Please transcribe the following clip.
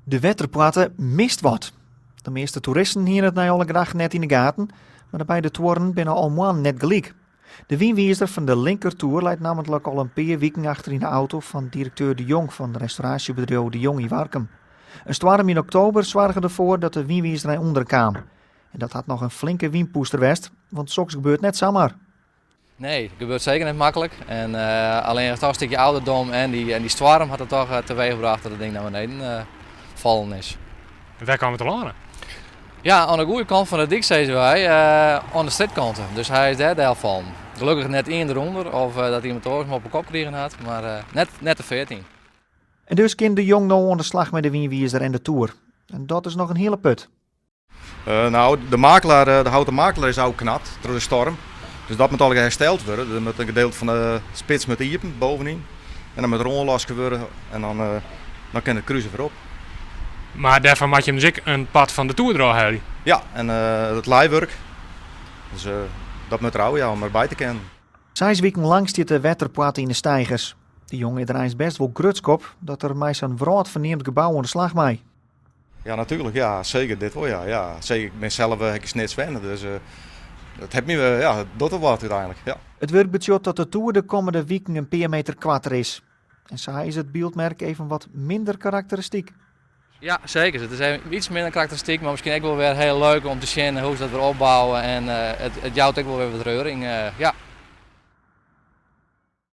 De Wetterplatte mist wat. De meeste toeristen hier het na alle graag net in de gaten, maar de beide toren binnen al maanden net gelijk. De wienwiezer van de linkertoer leidt namelijk al een paar weken achter in de auto van directeur De Jong van het restauratiebedrijf De Jong in Warkum. Een storm in oktober zorgde ervoor dat de wienwiezer onder kwam. En dat had nog een flinke wienpoester west, want soks gebeurt net zomaar. Nee, het gebeurt zeker niet makkelijk. En alleen het toch een stukje ouderdom en die storm had het toch teweeggebracht dat het ding naar beneden vallen is. En waar kwam het al aan? Ja, aan de goede kant van de dik zeiden wij, aan de straatkant. Dus hij is daar deel van. Gelukkig net één eronder, of dat iemand hem op de kop kregen had, maar net de 14. En dus kan De Jong nou aan de slag met de wienwiezer en de toer. En dat is nog een hele put. De houten makelaar is ook knat door de storm. Dus dat moet al hersteld worden. Er moet een gedeelte van de spits met iepen bovenin. En dan moet er onlasken worden en dan kan het cruisen voorop. Maar daarvan maak je hem dus ook een pad van de Tour draaien. Ja, en het leihwerk. Dus dat moet er ook om erbij te kennen. 6 weken lang zit de Wetterplatte in de steigers. De jongen is best wel grutskop dat er mij zo'n wraad verneemd gebouw aan de slag mee. Ja, natuurlijk. Ja, zeker dit hoor. Ja. Zeker, ik ben zelf ik net zwennen. Dus dat heb me, doet er wat uiteindelijk. Ja. Het wordt budget dat de Tour de komende weken een paar meter kwatter is. En zo is het beeldmerk even wat minder karakteristiek. Ja, zeker. Het is iets minder karakteristiek, maar misschien ook wel weer heel leuk om te zien hoe ze dat weer opbouwen. En het jouwt ook wel weer wat reuring. Ja.